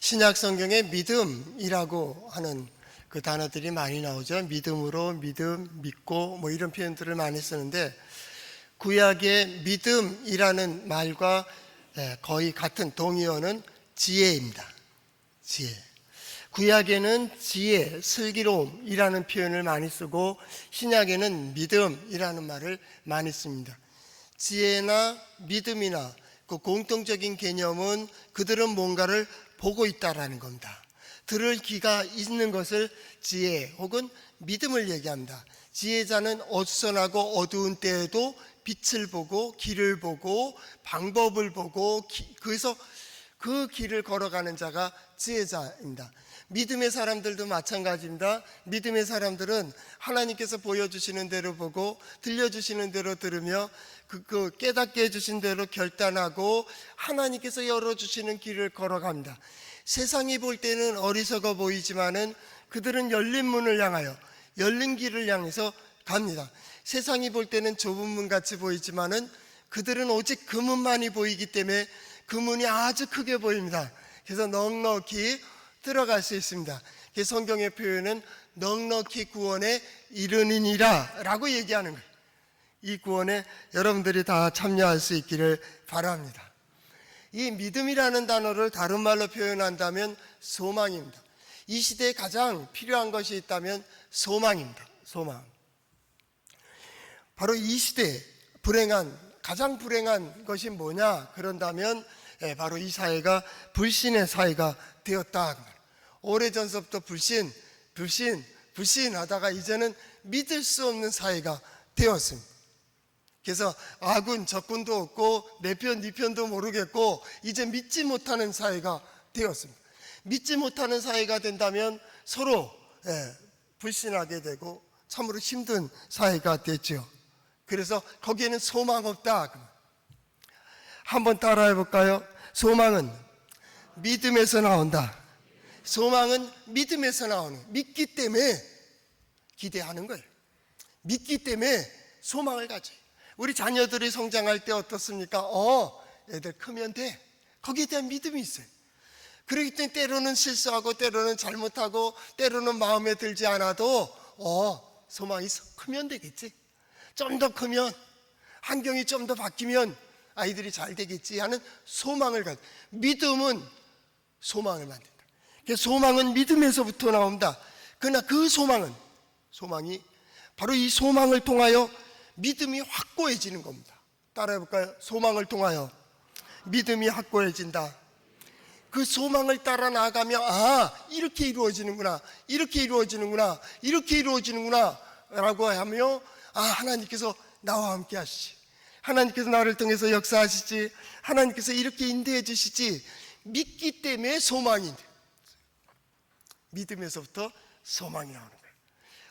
신약 성경에 믿음이라고 하는 그 단어들이 많이 나오죠. 믿음으로, 믿음, 믿고 뭐 이런 표현들을 많이 쓰는데, 구약의 믿음이라는 말과 거의 같은 동의어는 지혜입니다. 지혜. 구약에는 지혜, 슬기로움이라는 표현을 많이 쓰고, 신약에는 믿음이라는 말을 많이 씁니다. 지혜나 믿음이나 그 공통적인 개념은 그들은 뭔가를 보고 있다라는 겁니다. 들을 귀가 있는 것을 지혜 혹은 믿음을 얘기합니다. 지혜자는 어수선하고 어두운 때에도 빛을 보고 길을 보고 방법을 보고 그래서 그 길을 걸어가는 자가 지혜자입니다. 믿음의 사람들도 마찬가지입니다. 믿음의 사람들은 하나님께서 보여주시는 대로 보고 들려주시는 대로 들으며 그 깨닫게 해주신 대로 결단하고 하나님께서 열어주시는 길을 걸어갑니다. 세상이 볼 때는 어리석어 보이지만은 그들은 열린 문을 향하여 열린 길을 향해서 갑니다. 세상이 볼 때는 좁은 문 같이 보이지만은 그들은 오직 그 문만이 보이기 때문에 그 문이 아주 크게 보입니다. 그래서 넉넉히 들어갈 수 있습니다. 성경의 표현은 넉넉히 구원에 이르느니라 라고 얘기하는 거예요. 이 구원에 여러분들이 다 참여할 수 있기를 바랍니다. 이 믿음이라는 단어를 다른 말로 표현한다면 소망입니다. 이 시대에 가장 필요한 것이 있다면 소망입니다. 소망. 바로 이 시대에 가장 불행한 것이 뭐냐 그런다면 바로 이 사회가 불신의 사회가 되었다. 오래전서부터 불신하다가 이제는 믿을 수 없는 사회가 되었습니다. 그래서 아군, 적군도 없고 내 편, 네 편도 모르겠고 이제 믿지 못하는 사회가 되었습니다. 믿지 못하는 사회가 된다면 서로 불신하게 되고 참으로 힘든 사회가 됐죠. 그래서 거기에는 소망 없다. 한번 따라해 볼까요? 소망은 믿음에서 나온다. 소망은 믿음에서 나오는, 믿기 때문에 기대하는 거예요. 믿기 때문에 소망을 가져요. 우리 자녀들이 성장할 때 어떻습니까? 애들 크면 돼. 거기에 대한 믿음이 있어요. 그렇기 때문에 때로는 실수하고 때로는 잘못하고 때로는 마음에 들지 않아도 소망이 있어. 크면 되겠지. 좀 더 크면 환경이 좀 더 바뀌면 아이들이 잘 되겠지 하는 소망을 가져. 믿음은 소망을 만든다. 소망은 믿음에서부터 나온다. 그러나 그 소망이 바로 이 소망을 통하여 믿음이 확고해지는 겁니다. 따라해 볼까요? 소망을 통하여 믿음이 확고해진다. 그 소망을 따라 나아가며 이렇게 이루어지는구나, 이렇게 이루어지는구나, 이렇게 이루어지는구나 라고 하며 하나님께서 나와 함께 하시지, 하나님께서 나를 통해서 역사하시지, 하나님께서 이렇게 인도해 주시지 믿기 때문에 소망인데, 믿음에서부터 소망이 나오는 거예요.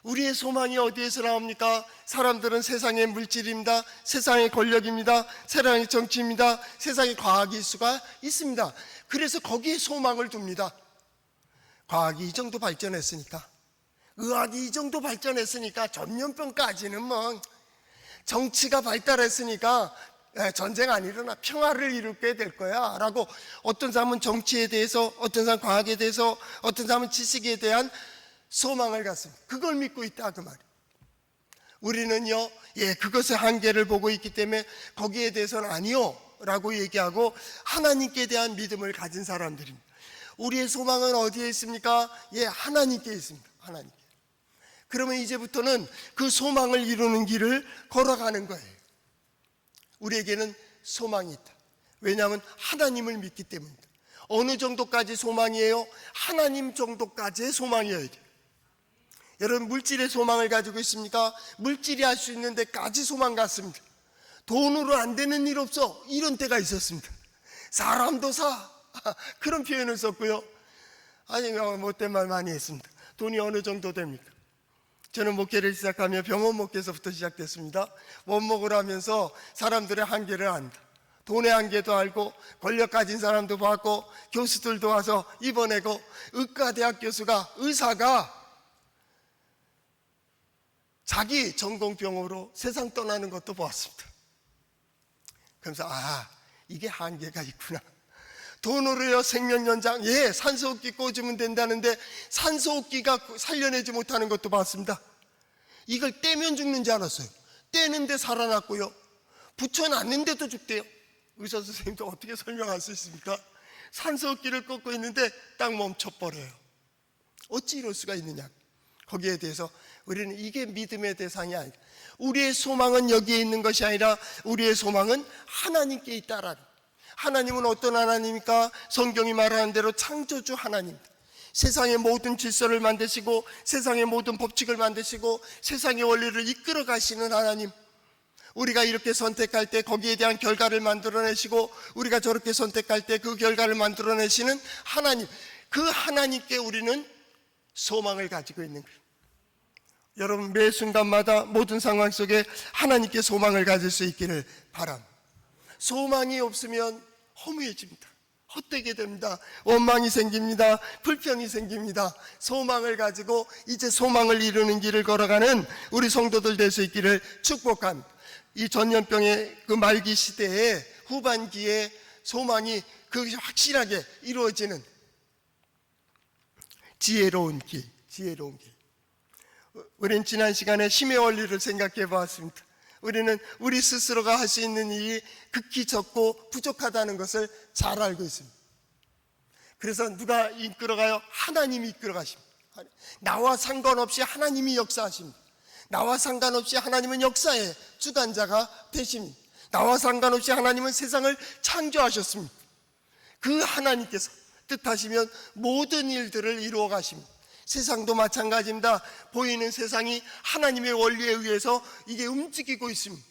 우리의 소망이 어디에서 나옵니까? 사람들은 세상의 물질입니다. 세상의 권력입니다. 세상의 정치입니다. 세상의 과학일 수가 있습니다. 그래서 거기에 소망을 둡니다. 과학이 이 정도 발전했으니까, 의학이 이 정도 발전했으니까 전염병까지는 뭐, 정치가 발달했으니까 전쟁 안 일어나 평화를 이루게 될 거야 라고 어떤 사람은 정치에 대해서, 어떤 사람은 과학에 대해서, 어떤 사람은 지식에 대한 소망을 갖습니다. 그걸 믿고 있다 그 말이에요. 우리는요 그것의 한계를 보고 있기 때문에 거기에 대해서는 아니요 라고 얘기하고 하나님께 대한 믿음을 가진 사람들입니다. 우리의 소망은 어디에 있습니까? 하나님께 있습니다. 하나님께. 그러면 이제부터는 그 소망을 이루는 길을 걸어가는 거예요. 우리에게는 소망이 있다. 왜냐하면 하나님을 믿기 때문입니다. 어느 정도까지 소망이에요? 하나님 정도까지의 소망이어야 돼요. 여러분, 물질의 소망을 가지고 있습니까? 물질이 할 수 있는 데까지 소망 갖습니다. 돈으로 안 되는 일 없어, 이런 때가 있었습니다. 사람도 사, 그런 표현을 썼고요. 못된 말 많이 했습니다. 돈이 어느 정도 됩니까? 저는 목회를 시작하며 병원 목회에서부터 시작됐습니다. 원목을 하면서 사람들의 한계를 안다. 돈의 한계도 알고 권력 가진 사람도 봤고 교수들도 와서 입원하고 의과대학 의사가 자기 전공병으로 세상 떠나는 것도 보았습니다. 그러면서 이게 한계가 있구나. 돈으로요 생명연장, 예, 산소호흡기 꽂으면 된다는데 산소호흡기가 살려내지 못하는 것도 봤습니다. 이걸 떼면 죽는 줄 알았어요. 떼는데 살아났고요, 붙여놨는데도 죽대요. 의사 선생님도 어떻게 설명할 수 있습니까? 산소호흡기를 꽂고 있는데 딱 멈춰버려요. 어찌 이럴 수가 있느냐. 거기에 대해서 우리는 이게 믿음의 대상이 아니다. 우리의 소망은 여기에 있는 것이 아니라 우리의 소망은 하나님께 있다라는. 하나님은 어떤 하나님입니까? 성경이 말하는 대로 창조주 하나님입니다. 세상의 모든 질서를 만드시고 세상의 모든 법칙을 만드시고 세상의 원리를 이끌어 가시는 하나님. 우리가 이렇게 선택할 때 거기에 대한 결과를 만들어내시고 우리가 저렇게 선택할 때 그 결과를 만들어내시는 하나님. 그 하나님께 우리는 소망을 가지고 있는 거예요. 여러분, 매 순간마다 모든 상황 속에 하나님께 소망을 가질 수 있기를 바랍니다. 소망이 없으면 허무해집니다. 헛되게 됩니다. 원망이 생깁니다. 불평이 생깁니다. 소망을 가지고 이제 소망을 이루는 길을 걸어가는 우리 성도들 될 수 있기를 축복합니다. 이 전염병의 그 말기 시대에 후반기에 소망이 그것이 확실하게 이루어지는 지혜로운 길. 우리는 지난 시간에 힘의 원리를 생각해 보았습니다. 우리는 우리 스스로가 할 수 있는 일이 극히 적고 부족하다는 것을 잘 알고 있습니다. 그래서 누가 이끌어가요? 하나님이 이끌어 가십니다. 나와 상관없이 하나님이 역사하십니다. 나와 상관없이 하나님은 역사의 주관자가 되십니다. 나와 상관없이 하나님은 세상을 창조하셨습니다. 그 하나님께서 뜻하시면 모든 일들을 이루어 가십니다. 세상도 마찬가지입니다. 보이는 세상이 하나님의 원리에 의해서 이게 움직이고 있습니다.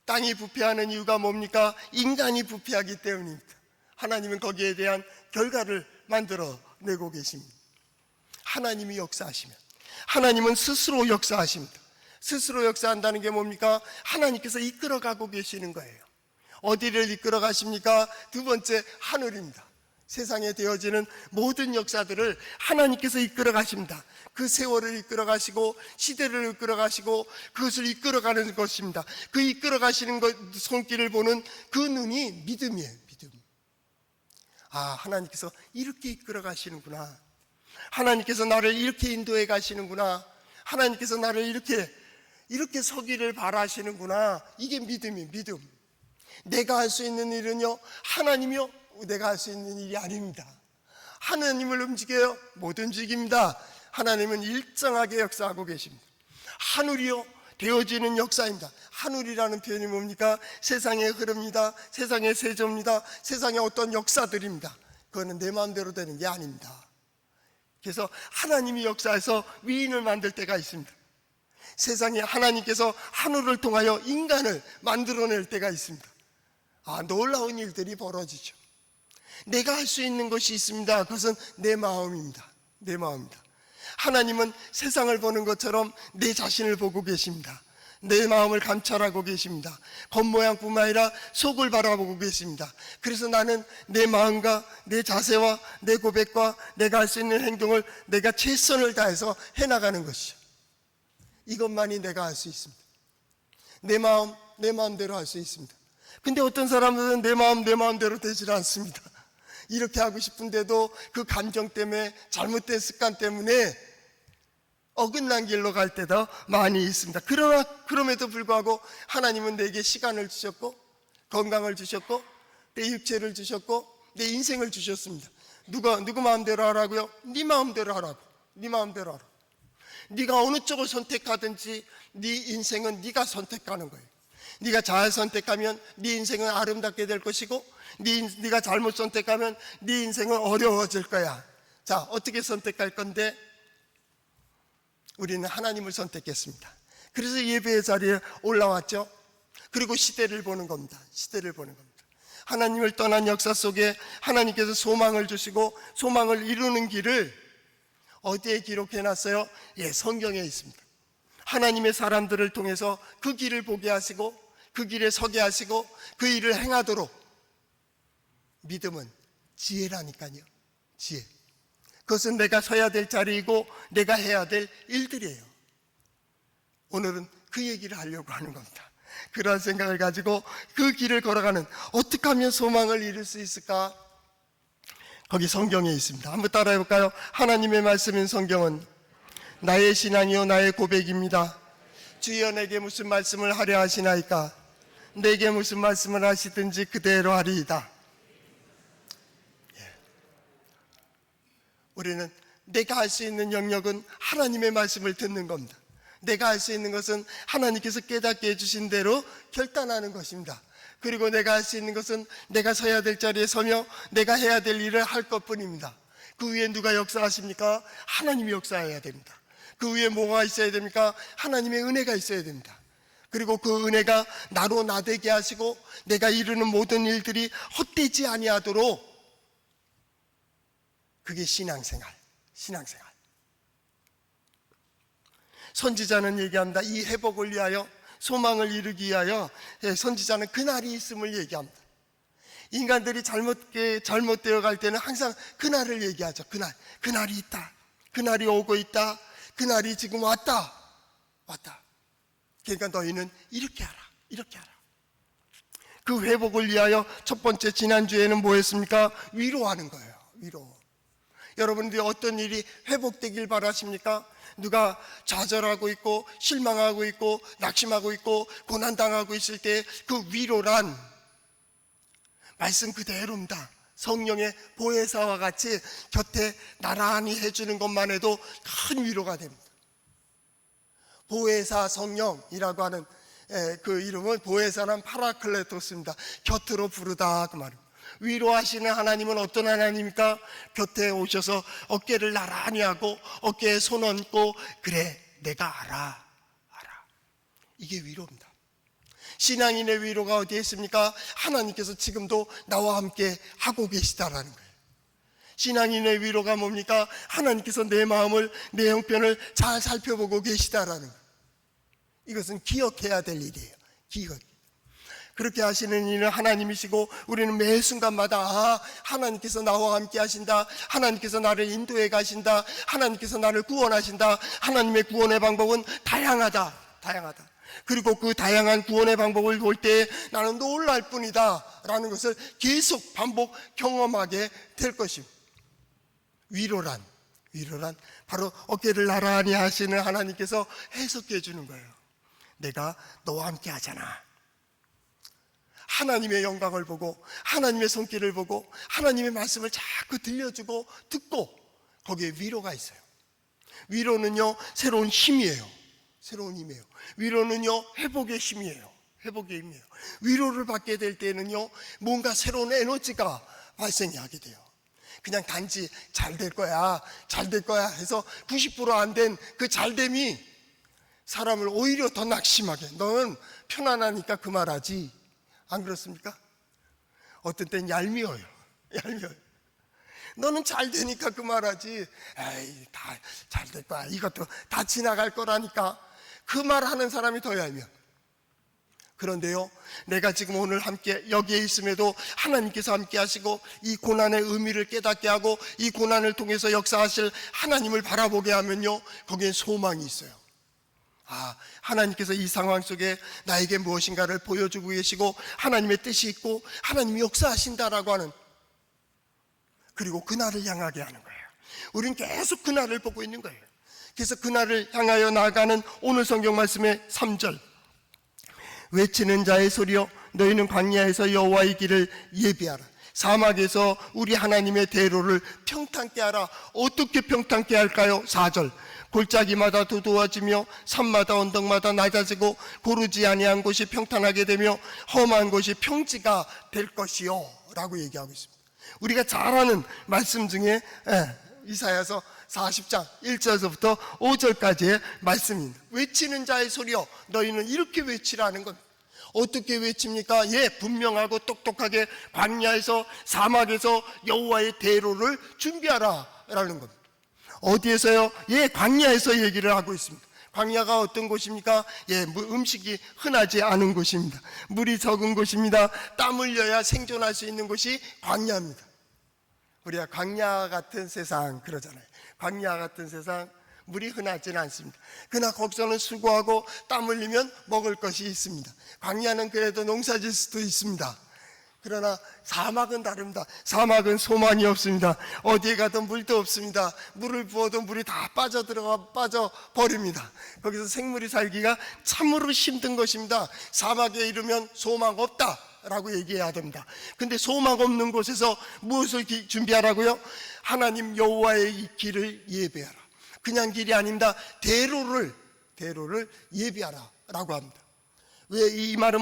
땅이 부패하는 이유가 뭡니까? 인간이 부패하기 때문입니다. 하나님은 거기에 대한 결과를 만들어내고 계십니다. 하나님이 역사하시면 하나님은 스스로 역사하십니다. 스스로 역사한다는 게 뭡니까? 하나님께서 이끌어가고 계시는 거예요. 어디를 이끌어 가십니까? 두 번째, 하늘입니다. 세상에 되어지는 모든 역사들을 하나님께서 이끌어 가십니다. 그 세월을 이끌어 가시고 시대를 이끌어 가시고 그것을 이끌어 가는 것입니다. 그 이끌어 가시는 손길을 보는 그 눈이 믿음이에요. 믿음. 아, 하나님께서 이렇게 이끌어 가시는구나. 하나님께서 나를 이렇게 인도해 가시는구나. 하나님께서 나를 이렇게 서기를 바라시는구나. 이게 믿음이에요. 믿음. 내가 할 수 있는 일은요, 하나님이요, 내가 할 수 있는 일이 아닙니다. 하나님을 움직여요? 못 움직입니다. 하나님은 일정하게 역사하고 계십니다. 하늘이요, 되어지는 역사입니다. 하늘이라는 표현이 뭡니까? 세상의 흐름입니다. 세상의 세조입니다. 세상의 어떤 역사들입니다. 그거는 내 마음대로 되는 게 아닙니다. 그래서 하나님이 역사해서 위인을 만들 때가 있습니다. 세상에 하나님께서 하늘을 통하여 인간을 만들어낼 때가 있습니다. 아, 놀라운 일들이 벌어지죠. 내가 할 수 있는 것이 있습니다. 그것은 내 마음입니다. 내 마음입니다. 하나님은 세상을 보는 것처럼 내 자신을 보고 계십니다. 내 마음을 감찰하고 계십니다. 겉모양뿐만 아니라 속을 바라보고 계십니다. 그래서 나는 내 마음과 내 자세와 내 고백과 내가 할 수 있는 행동을 내가 최선을 다해서 해나가는 것이죠. 이것만이 내가 할 수 있습니다. 내 마음대로 할 수 있습니다. 근데 어떤 사람들은 내 마음대로 되질 않습니다. 이렇게 하고 싶은데도 그 감정 때문에, 잘못된 습관 때문에 어긋난 길로 갈 때도 많이 있습니다. 그럼에도 불구하고 하나님은 내게 시간을 주셨고 건강을 주셨고 내 육체를 주셨고 내 인생을 주셨습니다. 누구 마음대로 하라고요? 네 마음대로 하라고. 네 마음대로 하라고. 네가 어느 쪽을 선택하든지 네 인생은 네가 선택하는 거예요. 네가 잘 선택하면 네 인생은 아름답게 될 것이고 네가 잘못 선택하면 네 인생은 어려워질 거야. 자, 어떻게 선택할 건데? 우리는 하나님을 선택했습니다. 그래서 예배의 자리에 올라왔죠. 그리고 시대를 보는 겁니다. 시대를 보는 겁니다. 하나님을 떠난 역사 속에 하나님께서 소망을 주시고 소망을 이루는 길을 어디에 기록해놨어요? 예, 성경에 있습니다. 하나님의 사람들을 통해서 그 길을 보게 하시고 그 길에 서게 하시고 그 일을 행하도록. 믿음은 지혜라니까요. 지혜. 그것은 내가 서야 될 자리이고 내가 해야 될 일들이에요. 오늘은 그 얘기를 하려고 하는 겁니다. 그런 생각을 가지고 그 길을 걸어가는, 어떻게 하면 소망을 이룰 수 있을까? 거기 성경에 있습니다. 한번 따라해 볼까요? 하나님의 말씀인 성경은 나의 신앙이요 나의 고백입니다. 주여 내게 무슨 말씀을 하려 하시나이까? 내게 무슨 말씀을 하시든지 그대로 하리이다. 우리는 내가 할 수 있는 영역은 하나님의 말씀을 듣는 겁니다. 내가 할 수 있는 것은 하나님께서 깨닫게 해주신 대로 결단하는 것입니다. 그리고 내가 할 수 있는 것은 내가 서야 될 자리에 서며 내가 해야 될 일을 할 것뿐입니다. 그 위에 누가 역사하십니까? 하나님이 역사해야 됩니다. 그 위에 뭐가 있어야 됩니까? 하나님의 은혜가 있어야 됩니다. 그리고 그 은혜가 나로 나되게 하시고 내가 이루는 모든 일들이 헛되지 아니하도록, 그게 신앙생활. 선지자는 얘기합니다. 이 회복을 위하여, 소망을 이루기 위하여 선지자는 그날이 있음을 얘기합니다. 인간들이 잘못되어 갈 때는 항상 그날을 얘기하죠. 그날이 있다. 그날이 오고 있다. 그날이 지금 왔다. 그러니까 너희는 이렇게 하라. 그 회복을 위하여 첫 번째, 지난주에는 뭐 했습니까? 위로하는 거예요. 위로. 여러분들이 어떤 일이 회복되길 바라십니까? 누가 좌절하고 있고 실망하고 있고 낙심하고 있고 고난당하고 있을 때 그 위로란 말씀 그대로입니다. 성령의 보혜사와 같이 곁에 나란히 해주는 것만 해도 큰 위로가 됩니다. 보혜사 성령이라고 하는 그 이름은, 보혜사는 파라클레토스입니다. 곁으로 부르다, 그 말입니다. 위로하시는 하나님은 어떤 하나님입니까? 곁에 오셔서 어깨를 나란히 하고 어깨에 손 얹고, 그래 내가 알아. 이게 위로입니다. 신앙인의 위로가 어디에 있습니까? 하나님께서 지금도 나와 함께 하고 계시다라는 거예요. 신앙인의 위로가 뭡니까? 하나님께서 내 마음을, 내 형편을 잘 살펴보고 계시다라는 거예요. 이것은 기억해야 될 일이에요. 그렇게 하시는 이는 하나님이시고, 우리는 매 순간마다 하나님께서 나와 함께 하신다, 하나님께서 나를 인도해 가신다, 하나님께서 나를 구원하신다. 하나님의 구원의 방법은 다양하다. 그리고 그 다양한 구원의 방법을 볼 때 나는 놀랄 뿐이다 라는 것을 계속 반복 경험하게 될 것입니다. 위로란 바로 어깨를 나란히 하시는 하나님께서 해석해 주는 거예요. 내가 너와 함께 하잖아. 하나님의 영광을 보고, 하나님의 손길을 보고, 하나님의 말씀을 자꾸 들려주고 듣고, 거기에 위로가 있어요. 위로는요, 새로운 힘이에요. 위로는요, 회복의 힘이에요. 위로를 받게 될 때는요, 뭔가 새로운 에너지가 발생이 하게 돼요. 그냥 단지 잘 될 거야 해서 90% 안 된 그 잘됨이 사람을 오히려 더 낙심하게, 너는 편안하니까 그 말하지, 안 그렇습니까? 어떤 땐 얄미워요. 너는 잘 되니까 그 말하지, 에이 다 잘 될 거야, 이것도 다 지나갈 거라니까, 그 말하는 사람이 더 얄미워. 그런데요, 내가 지금 오늘 함께 여기에 있음에도 하나님께서 함께 하시고, 이 고난의 의미를 깨닫게 하고 이 고난을 통해서 역사하실 하나님을 바라보게 하면요, 거기엔 소망이 있어요. 하나님께서 이 상황 속에 나에게 무엇인가를 보여주고 계시고, 하나님의 뜻이 있고 하나님이 역사하신다라고 하는, 그리고 그날을 향하게 하는 거예요. 우린 계속 그날을 보고 있는 거예요. 그래서 그날을 향하여 나아가는 오늘 성경 말씀의 3절, 외치는 자의 소리여, 너희는 광야에서 여호와의 길을 예비하라. 사막에서 우리 하나님의 대로를 평탄케 하라. 어떻게 평탄케 할까요? 4절, 골짜기마다 두두워지며 산마다 언덕마다 낮아지고 고르지 아니한 곳이 평탄하게 되며 험한 곳이 평지가 될 것이요 라고 얘기하고 있습니다. 우리가 잘 아는 말씀 중에 이사야서 40장 1절에서부터 5절까지의 말씀입니다. 외치는 자의 소리여, 너희는 이렇게 외치라는 겁니다. 어떻게 외칩니까? 분명하고 똑똑하게 광야에서, 사막에서 여호와의 대로를 준비하라 라는 겁니다. 어디에서요? 광야에서 얘기를 하고 있습니다. 광야가 어떤 곳입니까? 음식이 흔하지 않은 곳입니다. 물이 적은 곳입니다. 땀 흘려야 생존할 수 있는 곳이 광야입니다. 우리가 광야 같은 세상 그러잖아요. 광야 같은 세상, 물이 흔하지는 않습니다. 그러나 거기서는 수고하고 땀 흘리면 먹을 것이 있습니다. 광야는 그래도 농사질 수도 있습니다. 그러나 사막은 다릅니다. 사막은 소망이 없습니다. 어디에 가든 물도 없습니다. 물을 부어도 물이 다 빠져버립니다. 거기서 생물이 살기가 참으로 힘든 것입니다. 사막에 이르면 소망 없다 라고 얘기해야 됩니다. 근데 소망 없는 곳에서 무엇을 준비하라고요? 하나님 여호와의 길을 예배하라. 그냥 길이 아닙니다. 대로를 예비하라 라고 합니다. 왜 이 말은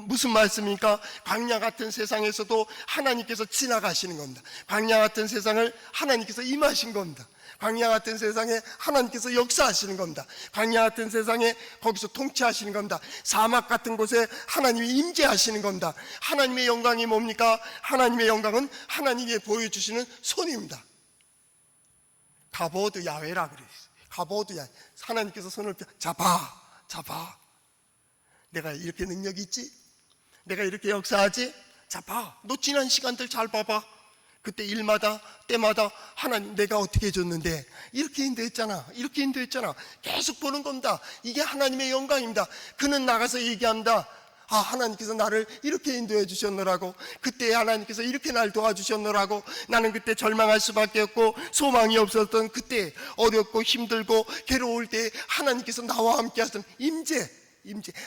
무슨 말씀입니까? 광야 같은 세상에서도 하나님께서 지나가시는 겁니다. 광야 같은 세상을 하나님께서 임하신 겁니다. 광야 같은 세상에 하나님께서 역사하시는 겁니다. 광야 같은 세상에 거기서 통치하시는 겁니다. 사막 같은 곳에 하나님이 임재하시는 겁니다. 하나님의 영광이 뭡니까? 하나님의 영광은 하나님이 보여주시는 손입니다. 가보드 야훼라 그랬어요. 가보드 야훼. 하나님께서 손을 잡아. 내가 이렇게 능력이 있지? 내가 이렇게 역사하지? 자, 봐. 너 지난 시간들 잘 봐봐. 그때 일마다 때마다 하나님 내가 어떻게 해줬는데 이렇게 인도했잖아. 계속 보는 겁니다. 이게 하나님의 영광입니다. 그는 나가서 얘기합니다. 아, 하나님께서 나를 이렇게 인도해 주셨노라고, 그때 하나님께서 이렇게 날 도와주셨노라고. 나는 그때 절망할 수밖에 없고 소망이 없었던 그때, 어렵고 힘들고 괴로울 때 하나님께서 나와 함께 하셨던 임재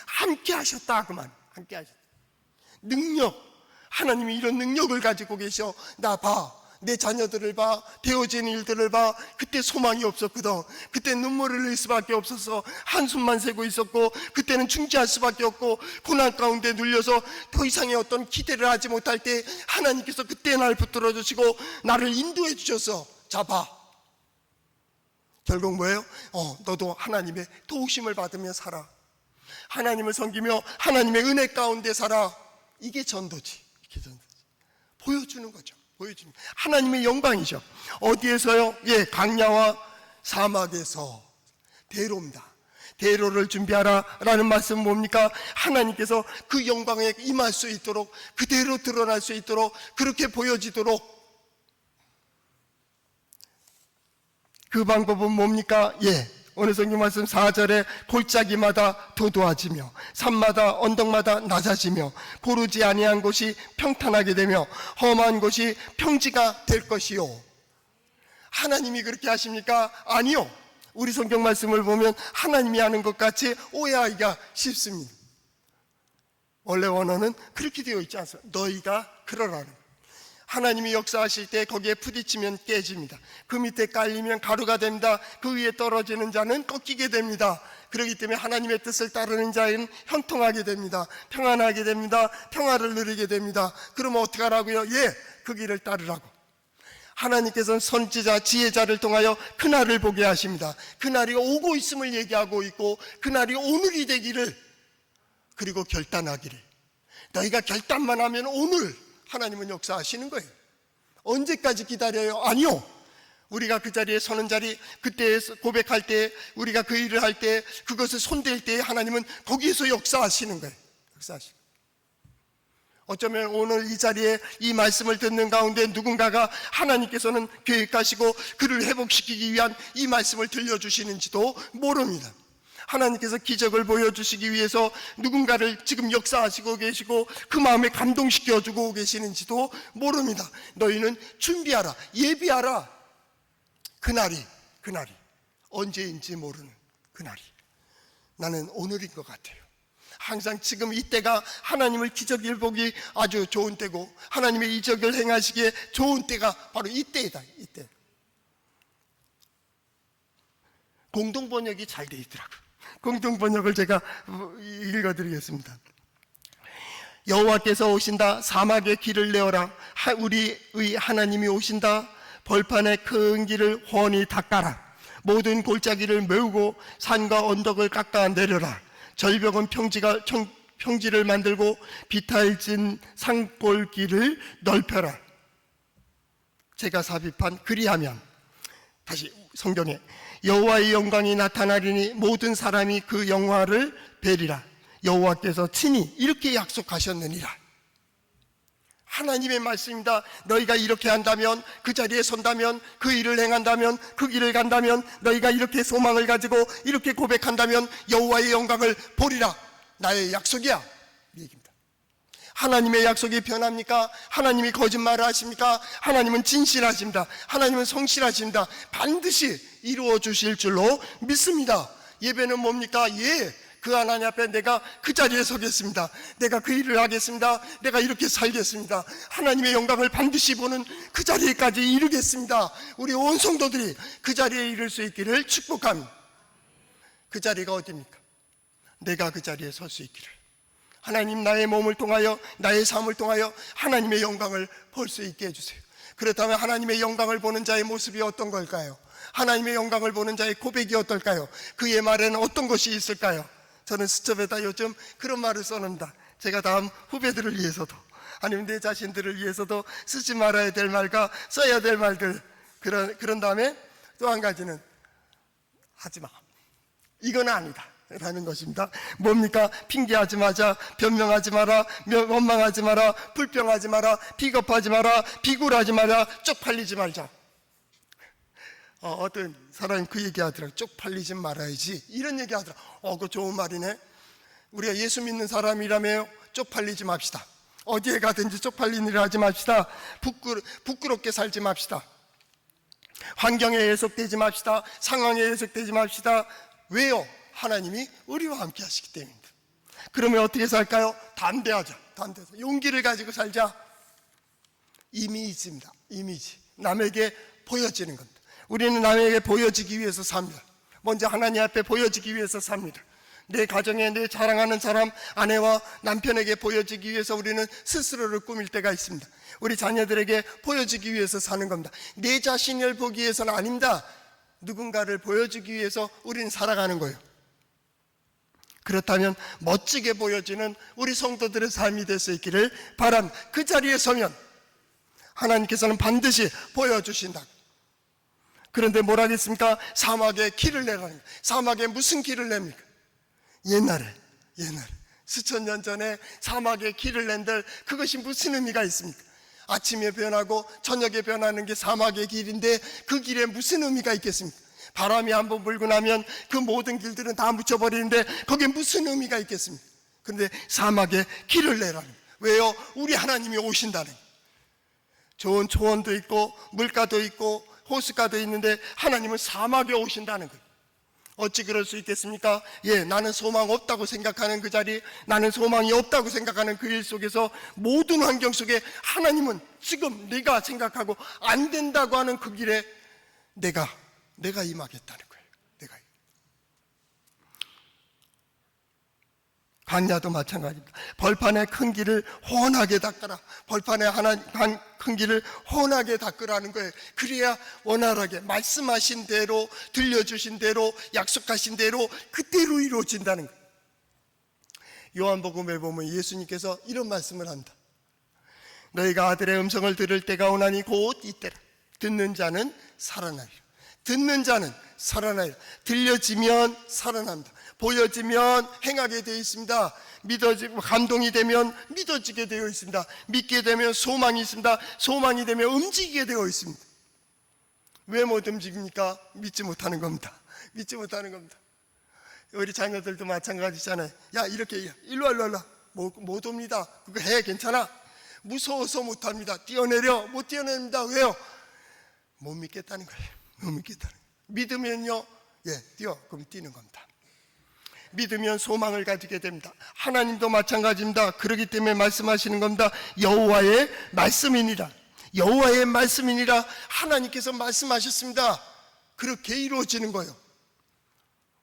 함께 하셨다. 그만 함께 하셨다. 능력, 하나님이 이런 능력을 가지고 계셔. 나 봐, 내 자녀들을 봐, 되어진 일들을 봐. 그때 소망이 없었거든. 그때 눈물을 흘릴 수밖에 없었어. 한숨만 새고 있었고, 그때는 중지할 수밖에 없고, 고난 가운데 눌려서 더 이상의 어떤 기대를 하지 못할 때 하나님께서 그때 날 붙들어 주시고 나를 인도해 주셨어. 자, 봐. 결국 뭐예요? 너도 하나님의 도우심을 받으며 살아. 하나님을 섬기며 하나님의 은혜 가운데 살아. 이게 전도지. 보여주는 거죠. 하나님의 영광이죠. 어디에서요? 광야와 사막에서. 대로입니다. 대로를 준비하라 라는 말씀은 뭡니까? 하나님께서 그 영광에 임할 수 있도록, 그대로 드러날 수 있도록, 그렇게 보여지도록. 그 방법은 뭡니까? 오늘 성경 말씀 4절에 골짜기마다 도도하지며 산마다 언덕마다 낮아지며 고르지 아니한 곳이 평탄하게 되며 험한 곳이 평지가 될 것이요. 하나님이 그렇게 하십니까? 아니요. 우리 성경 말씀을 보면 하나님이 하는 것 같이 오해하기가 쉽습니다. 원래 원어는 그렇게 되어 있지 않습니까? 너희가 그러라는 거예요. 하나님이 역사하실 때 거기에 부딪히면 깨집니다. 그 밑에 깔리면 가루가 됩니다. 그 위에 떨어지는 자는 꺾이게 됩니다. 그렇기 때문에 하나님의 뜻을 따르는 자는 형통하게 됩니다. 평안하게 됩니다. 평화를 누리게 됩니다. 그러면 어떻게 하라고요? 그 길을 따르라고. 하나님께서는 선지자, 지혜자를 통하여 그날을 보게 하십니다. 그날이 오고 있음을 얘기하고 있고, 그날이 오늘이 되기를, 그리고 결단하기를. 너희가 결단만 하면 오늘 하나님은 역사하시는 거예요. 언제까지 기다려요? 아니요. 우리가 그 자리에 서는 자리, 그때 고백할 때, 우리가 그 일을 할 때, 그것을 손댈 때 하나님은 거기에서 역사하시는 거예요. 역사하시는 거예요. 어쩌면 오늘 이 자리에 이 말씀을 듣는 가운데 누군가가 하나님께서는 계획하시고 그를 회복시키기 위한 이 말씀을 들려주시는지도 모릅니다. 하나님께서 기적을 보여주시기 위해서 누군가를 지금 역사하시고 계시고 그 마음에 감동시켜주고 계시는지도 모릅니다. 너희는 준비하라, 예비하라. 그날이 언제인지 모르는 그날이 나는 오늘인 것 같아요. 항상 지금 이때가 하나님을 기적을 보기 아주 좋은 때고, 하나님의 이적을 행하시기에 좋은 때가 바로 이때이다. 이때. 공동번역이 잘 되어 있더라고요. 공동번역을 제가 읽어드리겠습니다. 여호와께서 오신다. 사막에 길을 내어라. 우리의 하나님이 오신다. 벌판에 큰 길을 훤히 닦아라. 모든 골짜기를 메우고 산과 언덕을 깎아 내려라. 절벽은 평지를 만들고 비탈진 산골길을 넓혀라. 제가 삽입한 그리하면, 다시 성경에 여호와의 영광이 나타나리니 모든 사람이 그 영화를 뵈리라. 여호와께서 친히 이렇게 약속하셨느니라. 하나님의 말씀입니다. 너희가 이렇게 한다면, 그 자리에 선다면, 그 일을 행한다면, 그 길을 간다면, 너희가 이렇게 소망을 가지고 이렇게 고백한다면 여호와의 영광을 보리라. 나의 약속이야, 이 얘기입니다. 하나님의 약속이 변합니까? 하나님이 거짓말을 하십니까? 하나님은 진실하십니다. 하나님은 성실하십니다. 반드시 이루어 주실 줄로 믿습니다. 예배는 뭡니까? 그 하나님 앞에 내가 그 자리에 서겠습니다. 내가 그 일을 하겠습니다. 내가 이렇게 살겠습니다. 하나님의 영광을 반드시 보는 그 자리에까지 이르겠습니다. 우리 온 성도들이 그 자리에 이를 수 있기를 축복합니다. 그 자리가 어디입니까? 내가 그 자리에 설 수 있기를. 하나님, 나의 몸을 통하여, 나의 삶을 통하여 하나님의 영광을 볼 수 있게 해주세요. 그렇다면 하나님의 영광을 보는 자의 모습이 어떤 걸까요? 하나님의 영광을 보는 자의 고백이 어떨까요? 그의 말에는 어떤 것이 있을까요? 저는 수첩에다 요즘 그런 말을 써놓습니다. 제가 다음 후배들을 위해서도, 아니면 내 자신들을 위해서도 쓰지 말아야 될 말과 써야 될 말들, 그런 다음에 또 한 가지는 하지마, 이건 아니다 라는 것입니다. 뭡니까? 핑계하지 마자, 변명하지 마라, 원망하지 마라, 불평하지 마라, 비겁하지 마라, 비굴하지 마라, 쪽팔리지 말자. 어떤 사람이 그 얘기 하더라고요. 쪽팔리지 말아야지, 이런 얘기 하더라고요. 그거 좋은 말이네. 우리가 예수 믿는 사람이라며 쪽팔리지 맙시다. 어디에 가든지 쪽팔리는 일을 하지 맙시다. 부끄럽게 살지 맙시다. 환경에 예속되지 맙시다. 상황에 예속되지 맙시다. 왜요? 하나님이 우리와 함께 하시기 때문입니다. 그러면 어떻게 살까요? 담대하자. 용기를 가지고 살자. 이미지입니다. 이미지. 남에게 보여지는 겁니다. 우리는 남에게 보여지기 위해서 삽니다. 먼저 하나님 앞에 보여지기 위해서 삽니다. 내 가정에 내 자랑하는 사람, 아내와 남편에게 보여지기 위해서 우리는 스스로를 꾸밀 때가 있습니다. 우리 자녀들에게 보여지기 위해서 사는 겁니다. 내 자신을 보기 위해서는 아닙니다. 누군가를 보여주기 위해서 우리는 살아가는 거예요. 그렇다면 멋지게 보여지는 우리 성도들의 삶이 될 수 있기를 바랍니다. 그 자리에 서면 하나님께서는 반드시 보여주신다. 그런데 뭘 하겠습니까? 사막에 길을 내라는 거예요. 사막에 무슨 길을 냅니까? 옛날에 수천 년 전에 사막에 길을 낸들, 그것이 무슨 의미가 있습니까? 아침에 변하고 저녁에 변하는 게 사막의 길인데 그 길에 무슨 의미가 있겠습니까? 바람이 한번 불고 나면 그 모든 길들은 다 묻혀버리는데 거기에 무슨 의미가 있겠습니까? 그런데 사막에 길을 내라는 거예요. 왜요? 우리 하나님이 오신다는 거예요. 좋은 초원도 있고 물가도 있고 호숫가도 있는데 하나님은 사막에 오신다는 거예요. 어찌 그럴 수 있겠습니까? 나는 소망 없다고 생각하는 그 자리, 나는 소망이 없다고 생각하는 그 일 속에서, 모든 환경 속에 하나님은 지금 내가 생각하고 안 된다고 하는 그 길에 내가 임하겠다는 거예요. 광야도 마찬가지입니다. 벌판의 큰 길을 훤하게 닦으라. 벌판의 큰 길을 훤하게 닦으라는 거예요. 그래야 원활하게 말씀하신 대로, 들려주신 대로, 약속하신 대로 그대로 이루어진다는 거예요. 요한복음에 보면 예수님께서 이런 말씀을 한다. 너희가 아들의 음성을 들을 때가 오나니 곧 이때라. 듣는 자는 살아나리라. 듣는 자는 살아나리라. 들려지면 살아난다. 보여지면 행하게 되어 있습니다. 믿어지고 감동이 되면 믿어지게 되어 있습니다. 믿게 되면 소망이 있습니다. 소망이 되면 움직이게 되어 있습니다. 왜 못 움직입니까? 믿지 못하는 겁니다. 우리 자녀들도 마찬가지잖아요. 야, 이렇게 일로 와. 못 옵니다. 그거 해, 괜찮아. 무서워서 못합니다. 뛰어내려, 못 뛰어냅니다. 왜요? 못 믿겠다는 거예요. 믿으면요, 뛰어. 그럼 뛰는 겁니다. 믿으면 소망을 가지게 됩니다. 하나님도 마찬가지입니다. 그렇기 때문에 말씀하시는 겁니다. 여호와의 말씀이니라. 하나님께서 말씀하셨습니다. 그렇게 이루어지는 거예요.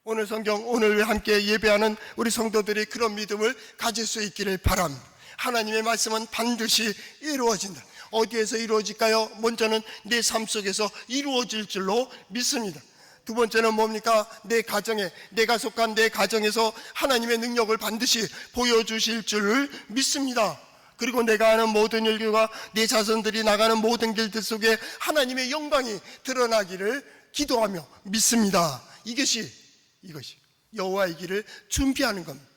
오늘 성경, 오늘 함께 예배하는 우리 성도들이 그런 믿음을 가질 수 있기를 바랍니다. 하나님의 말씀은 반드시 이루어진다. 어디에서 이루어질까요? 먼저는 내 삶 속에서 이루어질 줄로 믿습니다. 두 번째는 뭡니까? 내 가정에, 내가 속한 내 가정에서 하나님의 능력을 반드시 보여주실 줄을 믿습니다. 그리고 내가 하는 모든 일들과 내 자손들이 나가는 모든 길들 속에 하나님의 영광이 드러나기를 기도하며 믿습니다. 이것이 여호와의 길을 준비하는 겁니다.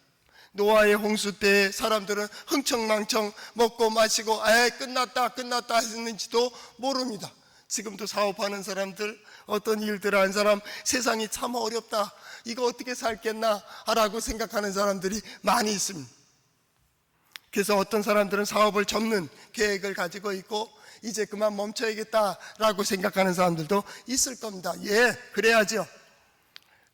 노아의 홍수 때 사람들은 흥청망청 먹고 마시고 끝났다 했는지도 모릅니다. 지금도 사업하는 사람들, 어떤 일들 하는 사람, 세상이 참 어렵다, 이거 어떻게 살겠나 라고 생각하는 사람들이 많이 있습니다. 그래서 어떤 사람들은 사업을 접는 계획을 가지고 있고 이제 그만 멈춰야겠다라고 생각하는 사람들도 있을 겁니다. 예, 그래야죠.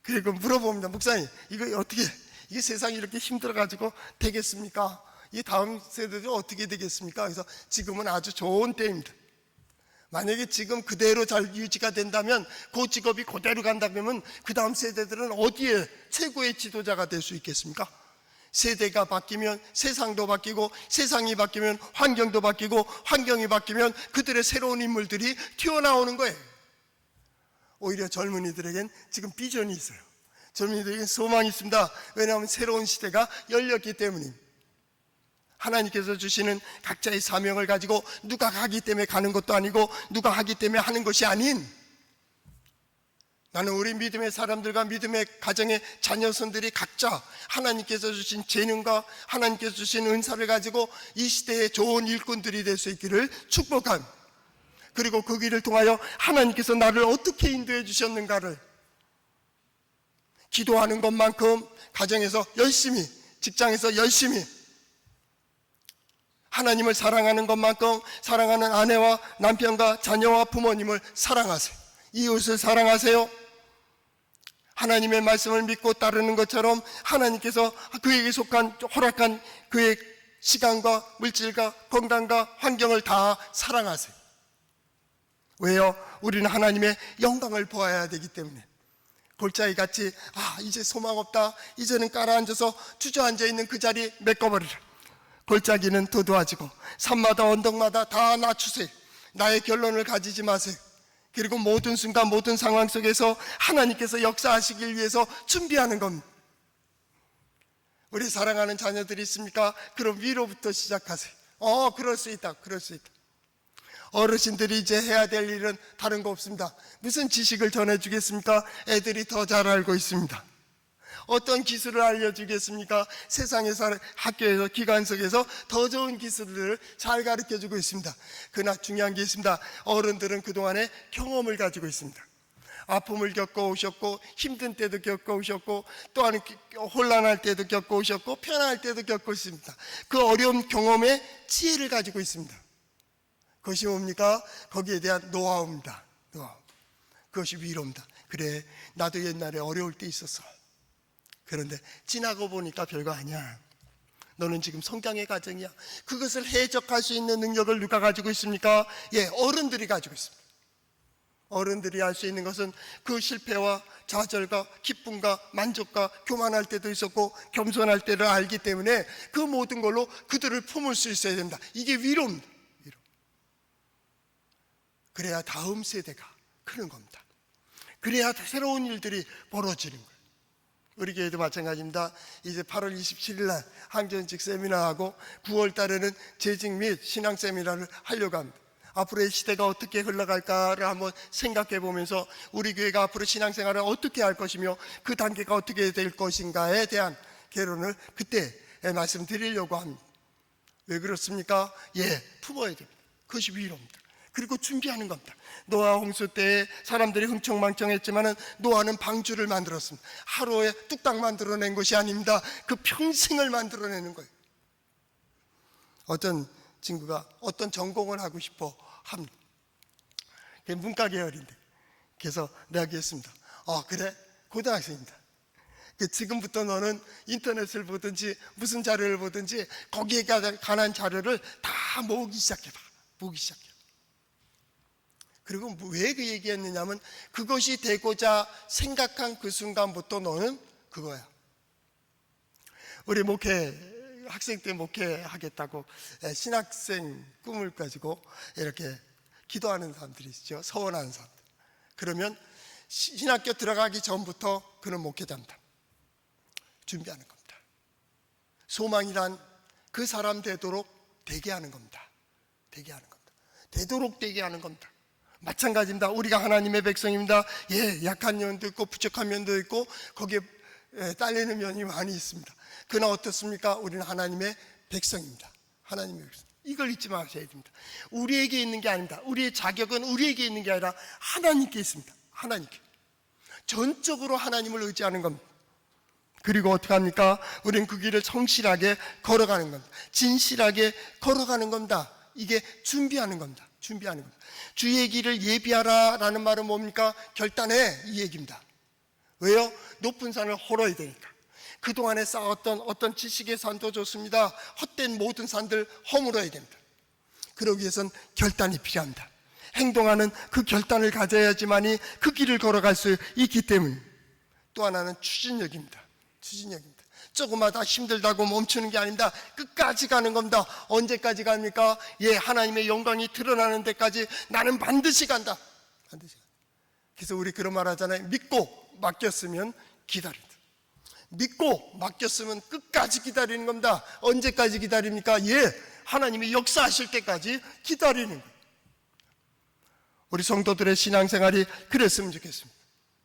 그리고 물어봅니다. 목사님, 이게 세상이 이렇게 힘들어가지고 되겠습니까? 이 다음 세대도 어떻게 되겠습니까? 그래서 지금은 아주 좋은 때입니다. 만약에 지금 그대로 잘 유지가 된다면, 그 직업이 그대로 간다면 그 다음 세대들은 어디에 최고의 지도자가 될 수 있겠습니까? 세대가 바뀌면 세상도 바뀌고, 세상이 바뀌면 환경도 바뀌고, 환경이 바뀌면 그들의 새로운 인물들이 튀어나오는 거예요. 오히려 젊은이들에겐 지금 비전이 있어요. 젊은이들에겐 소망이 있습니다. 왜냐하면 새로운 시대가 열렸기 때문입니다. 하나님께서 주시는 각자의 사명을 가지고 누가 가기 때문에 가는 것도 아니고 누가 하기 때문에 하는 것이 아닌, 나는 우리 믿음의 사람들과 믿음의 가정의 자녀선들이 각자 하나님께서 주신 재능과 하나님께서 주신 은사를 가지고 이 시대의 좋은 일꾼들이 될 수 있기를 축복합니다. 그리고 그 길을 통하여 하나님께서 나를 어떻게 인도해 주셨는가를, 기도하는 것만큼 가정에서 열심히, 직장에서 열심히, 하나님을 사랑하는 것만큼 사랑하는 아내와 남편과 자녀와 부모님을 사랑하세요. 이웃을 사랑하세요. 하나님의 말씀을 믿고 따르는 것처럼 하나님께서 그에게 허락한 그의 시간과 물질과 건강과 환경을 다 사랑하세요. 왜요? 우리는 하나님의 영광을 보아야 되기 때문에. 골짜기 같이 이제 소망 없다, 이제는 깔아앉아서 주저앉아 있는 그 자리 메꿔버리라. 골짜기는 도도하지고 산마다 언덕마다 다 낮추세요. 나의 결론을 가지지 마세요. 그리고 모든 순간 모든 상황 속에서 하나님께서 역사하시길 위해서 준비하는 겁니다. 우리 사랑하는 자녀들이 있습니까? 그럼 위로부터 시작하세요. 그럴 수 있다. 어르신들이 이제 해야 될 일은 다른 거 없습니다. 무슨 지식을 전해주겠습니까? 애들이 더 잘 알고 있습니다. 어떤 기술을 알려주겠습니까? 세상에서, 학교에서, 기관 속에서 더 좋은 기술들을 잘 가르쳐주고 있습니다. 그러나 중요한 게 있습니다. 어른들은 그동안에 경험을 가지고 있습니다. 아픔을 겪어오셨고, 힘든 때도 겪어오셨고, 또한 혼란할 때도 겪어오셨고, 편안할 때도 겪어오셨습니다. 그 어려운 경험에 지혜를 가지고 있습니다. 그것이 뭡니까? 거기에 대한 노하우입니다. 노하우. 그것이 위로입니다. 그래, 나도 옛날에 어려울 때 있었어. 그런데 지나고 보니까 별거 아니야. 너는 지금 성장의 과정이야. 그것을 해적할 수 있는 능력을 누가 가지고 있습니까? 어른들이 가지고 있습니다. 어른들이 할 수 있는 것은 그 실패와 좌절과 기쁨과 만족과 교만할 때도 있었고 겸손할 때를 알기 때문에 그 모든 걸로 그들을 품을 수 있어야 된다. 이게 위로입니다. 위로. 그래야 다음 세대가 크는 겁니다. 그래야 새로운 일들이 벌어지는 거예요. 우리 교회도 마찬가지입니다. 이제 8월 27일 날 항전직 세미나하고 9월 달에는 재직 및 신앙 세미나를 하려고 합니다. 앞으로의 시대가 어떻게 흘러갈까를 한번 생각해 보면서 우리 교회가 앞으로 신앙생활을 어떻게 할 것이며 그 단계가 어떻게 될 것인가에 대한 개론을 그때 말씀드리려고 합니다. 왜 그렇습니까? 품어야 됩니다. 그것이 위로입니다. 그리고 준비하는 겁니다. 노아 홍수 때 사람들이 흥청망청했지만 노아는 방주를 만들었습니다. 하루에 뚝딱 만들어낸 것이 아닙니다. 그 평생을 만들어내는 거예요. 어떤 친구가 어떤 전공을 하고 싶어 합니다. 문과 계열인데, 그래서 내가 얘기했습니다. 그래? 고등학생입니다. 지금부터 너는 인터넷을 보든지 무슨 자료를 보든지 거기에 관한 자료를 다 모으기 시작해봐. 그리고 왜 그 얘기했느냐면 그것이 되고자 생각한 그 순간부터 너는 그거야. 우리 학생 때 목회하겠다고 신학생 꿈을 가지고 이렇게 기도하는 사람들이 있죠. 서원하는 사람들. 그러면 신학교 들어가기 전부터 그는 목회자입니다. 준비하는 겁니다. 소망이란 그 사람 되도록 되게 하는 겁니다. 되도록 되게 하는 겁니다. 마찬가지입니다. 우리가 하나님의 백성입니다. 약한 면도 있고 부족한 면도 있고 거기에 딸리는 면이 많이 있습니다. 그러나 어떻습니까? 우리는 하나님의 백성입니다. 하나님의 백성. 이걸 잊지 마셔야 됩니다. 우리에게 있는 게 아닙니다. 우리의 자격은 우리에게 있는 게 아니라 하나님께 있습니다. 하나님께. 전적으로 하나님을 의지하는 겁니다. 그리고 어떻게 합니까? 우리는 그 길을 성실하게 걸어가는 겁니다. 진실하게 걸어가는 겁니다. 이게 준비하는 겁니다. 준비하는 겁니다. 주의 길을 예비하라 라는 말은 뭡니까? 결단해, 이 얘기입니다. 왜요? 높은 산을 헐어야 되니까. 그동안에 쌓았던 어떤 지식의 산도 좋습니다. 헛된 모든 산들 허물어야 됩니다. 그러기 위해선 결단이 필요합니다. 행동하는 그 결단을 가져야지만이 그 길을 걸어갈 수 있기 때문에. 또 하나는 추진력입니다. 추진력입니다. 조금마다 힘들다고 멈추는 게 아닙니다. 끝까지 가는 겁니다. 언제까지 갑니까? 하나님의 영광이 드러나는 데까지 나는 반드시 간다. 반드시 간다. 그래서 우리 그런 말 하잖아요. 믿고 맡겼으면 기다린다. 믿고 맡겼으면 끝까지 기다리는 겁니다. 언제까지 기다립니까? 하나님이 역사하실 때까지 기다리는 거예요. 우리 성도들의 신앙생활이 그랬으면 좋겠습니다.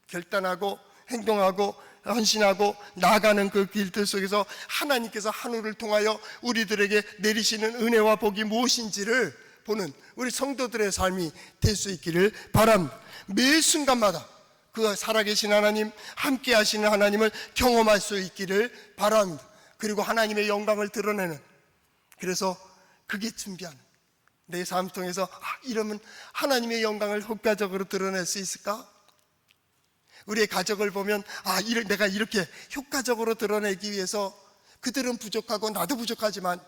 결단하고 행동하고 헌신하고 나아가는 그 길들 속에서 하나님께서 하늘을 통하여 우리들에게 내리시는 은혜와 복이 무엇인지를 보는 우리 성도들의 삶이 될 수 있기를 바랍니다. 매 순간마다 그 살아계신 하나님, 함께 하시는 하나님을 경험할 수 있기를 바랍니다. 그리고 하나님의 영광을 드러내는, 그래서 그게 준비하는, 내 삶 통해서 이러면 하나님의 영광을 효과적으로 드러낼 수 있을까? 우리의 가족을 보면 내가 이렇게 효과적으로 드러내기 위해서 그들은 부족하고 나도 부족하지만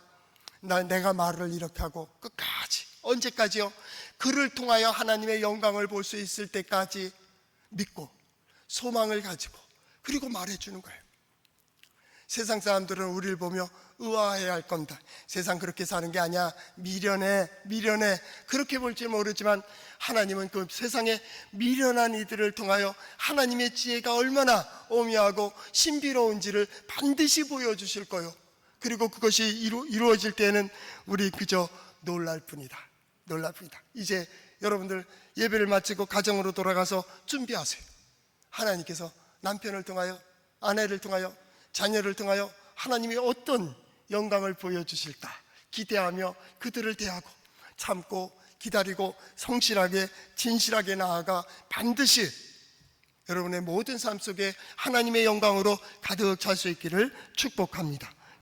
내가 말을 이렇게 하고 끝까지, 언제까지요? 그를 통하여 하나님의 영광을 볼 수 있을 때까지 믿고 소망을 가지고 그리고 말해주는 거예요. 세상 사람들은 우리를 보며 의아해야 할 겁니다. 세상 그렇게 사는 게 아니야, 미련해 그렇게 볼지 모르지만 하나님은 그 세상에 미련한 이들을 통하여 하나님의 지혜가 얼마나 오묘하고 신비로운지를 반드시 보여주실 거요. 그리고 그것이 이루어질 때에는 우리 그저 놀랄 뿐이다. 이제 여러분들 예배를 마치고 가정으로 돌아가서 준비하세요. 하나님께서 남편을 통하여, 아내를 통하여, 자녀를 통하여 하나님이 어떤 영광을 보여주실까 기대하며 그들을 대하고 참고 기다리고 성실하게 진실하게 나아가 반드시 여러분의 모든 삶 속에 하나님의 영광으로 가득 찰 수 있기를 축복합니다.